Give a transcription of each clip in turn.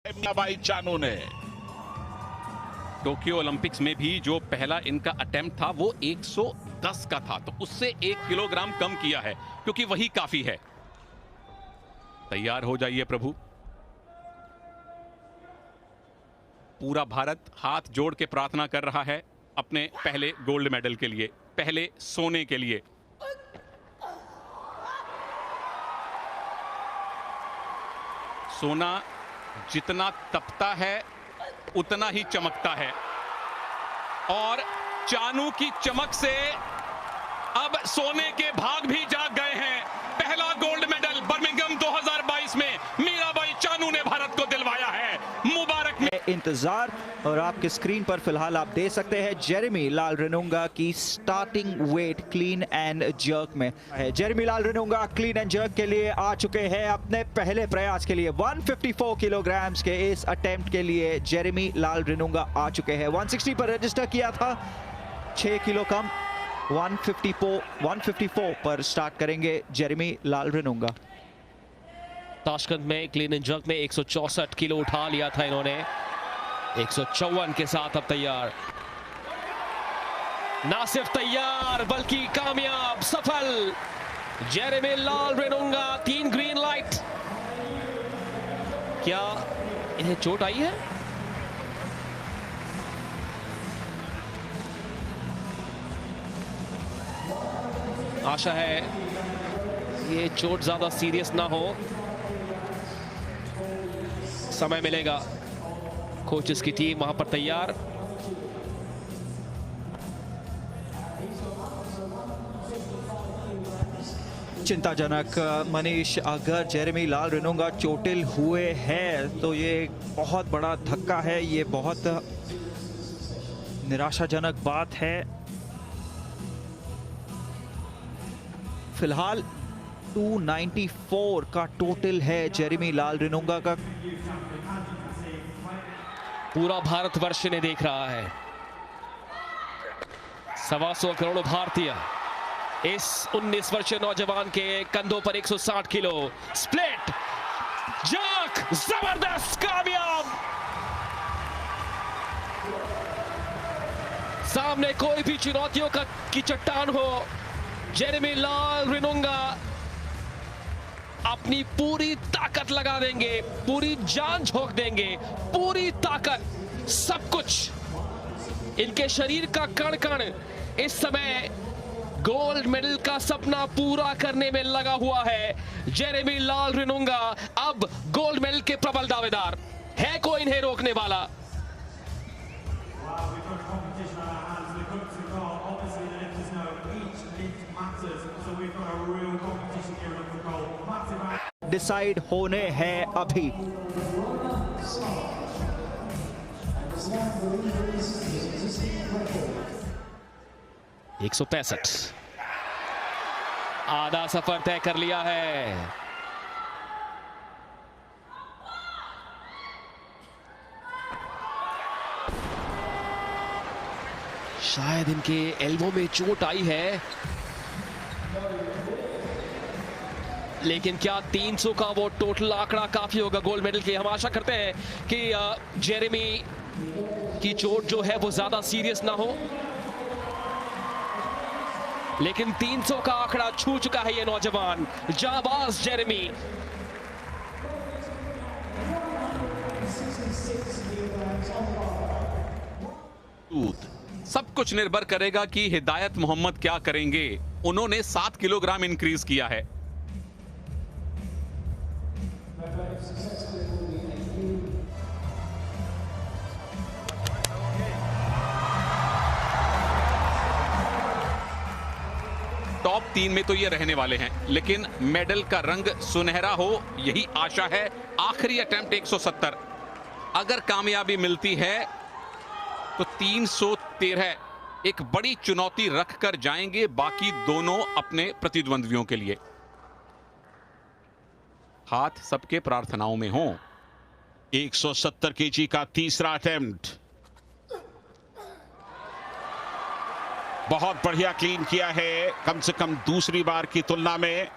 मीराबाई चानू ने Tokyo Olympics में भी जो पहला इनका अटेम्प्ट था वो 110 का था, तो उससे 1 किलोग्राम कम किया है क्योंकि वही काफी है। तैयार हो जाइए प्रभु। पूरा भारत हाथ जोड़ के प्रार्थना कर रहा है अपने पहले गोल्ड मेडल के लिए, पहले सोने के लिए। सोना जितना तपता है उतना ही चमकता है और चानू की चमक से अब सोने के भाग भी जाग गए हैं। पहला गोल्ड मेडल बर्मिंघम 2022 में मीराबाई चानू ने भारत को दिलवाया है। मुबारक इंतजार। और आपके स्क्रीन पर फिलहाल आप देख सकते हैं जेरेमी लाल रेनुंगा की starting weight clean and jerk में है। Jeremy Lalrinnunga clean and jerk के लिए आ चुके हैं अपने पहले प्रयास के लिए। 154 किलोग्राम के इस अटेम्प्ट के लिए जेरेमी लाल रेनुंगा आ चुके हैं। 160 पर रजिस्टर किया था, 6 किलो कम। 154 पर स्टार्ट करेंगे जेरेमी लाल रेनुंगा। ताशकंद में क्लीन एंड जर्क में 164 किलो उठा लिया था इन्होंने। 154 के साथ अब तैयार, ना सिर्फ तैयार बल्कि कामयाब, सफल। जेरेमी लाल रेनुंगा, 3 ग्रीन लाइट। क्या इन्हें चोट आई है? आशा है ये चोट ज्यादा सीरियस ना हो, समय मिलेगा। कोचेस की टीम वहां पर तैयार। चिंताजनक मनीष, अगर जेरेमी लाल रेनुंगा चोटिल हुए हैं तो ये बहुत बड़ा धक्का है, ये बहुत निराशाजनक बात है। फिलहाल 294 का टोटल है जेरेमी लाल रेनुंगा का। पूरा भारतवर्ष ने देख रहा है। 125 करोड़ भारतीय इस 19 वर्षीय नौजवान के कंधों पर 160 किलो। स्प्लिट जर्क, जबरदस्त, कामयाब। सामने कोई भी चुनौतियों की चट्टान हो, जेरेमी लाल रेनुंगा अपनी पूरी ताकत लगा देंगे, पूरी जान झोंक देंगे, पूरी ताकत, सब कुछ। इनके शरीर का कण कण इस समय गोल्ड मेडल का सपना पूरा करने में लगा हुआ है। जेरेमी लाल रेनुंगा अब गोल्ड मेडल के प्रबल दावेदार। है कोई इन्हें रोकने वाला? डिसाइड होने हैं अभी। एक 165 आधा सफर तय कर लिया है। शायद इनके एल्बो में चोट आई है, लेकिन क्या 300 का वो टोटल आंकड़ा काफी होगा गोल्ड मेडल के? हम आशा करते हैं कि जेरेमी की चोट जो है वो ज्यादा सीरियस ना हो, लेकिन 300 का आंकड़ा छू चुका है ये नौजवान। जाबाज जेरेमी। सब कुछ निर्भर करेगा कि हिदायत मोहम्मद क्या करेंगे। उन्होंने 7 किलोग्राम इंक्रीज किया है। टॉप 3 में तो ये रहने वाले हैं, लेकिन मेडल का रंग सुनहरा हो यही आशा है। आखिरी अटेम्प्ट 170, अगर कामयाबी मिलती है तो 313 एक बड़ी चुनौती रखकर जाएंगे बाकी दोनों अपने प्रतिद्वंद्वियों के लिए। हाथ सबके प्रार्थनाओं में हो। 170 केजी का तीसरा अटेम्प्ट, बहुत बढ़िया क्लीन किया है, कम से कम दूसरी बार की तुलना में।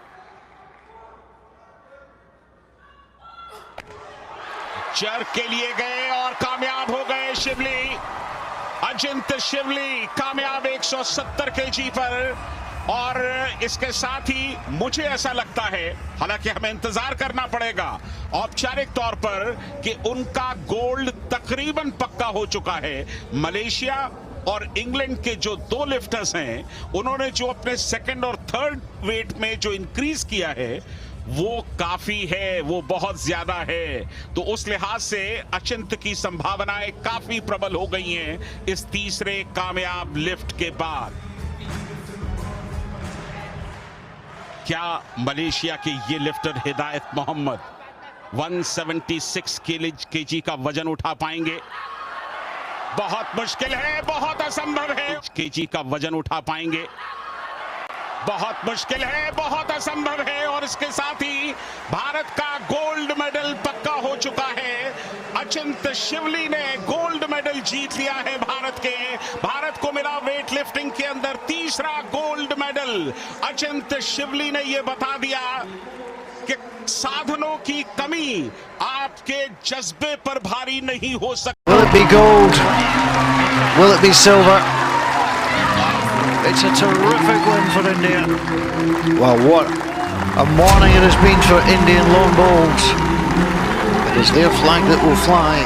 जर्क के लिए गए और कामयाब हो गए शिवली। अजिंत शिवली कामयाब 170 केजी पर। और इसके साथ ही मुझे ऐसा लगता है, हालांकि हमें इंतजार करना पड़ेगा औपचारिक तौर पर, कि उनका गोल्ड तकरीबन पक्का हो चुका है। मलेशिया और इंग्लैंड के जो 2 लिफ्टर्स हैं, उन्होंने जो अपने सेकंड और थर्ड वेट में जो इंक्रीज किया है वो काफी है, वो बहुत ज्यादा है। तो उस लिहाज से अचिंत की संभावनाएं काफी प्रबल हो गई हैं इस तीसरे कामयाब लिफ्ट के बाद। क्या मलेशिया के ये लिफ्टर हिदायत मोहम्मद 176 केजी का वजन उठा पाएंगे? बहुत मुश्किल है, बहुत असंभव है। केजी का वजन उठा पाएंगे? बहुत मुश्किल है, बहुत असंभव है। और इसके साथ ही भारत का गोल्ड मेडल पक्का हो चुका है। अचिंत शिवली ने गोल्ड मेडल जीत लिया है भारत को मिला वेट लिफ्टिंग के अंदर तीसरा गोल्ड मेडल। अचिंत शिवली ने यह बता दिया कि साधनों की कमी आपके जज्बे पर भारी नहीं हो सकती। Will it be gold? Will it be silver? It's a terrific win for India. Well, what a morning it has been for Indian lone bowls. It is their flag that will fly.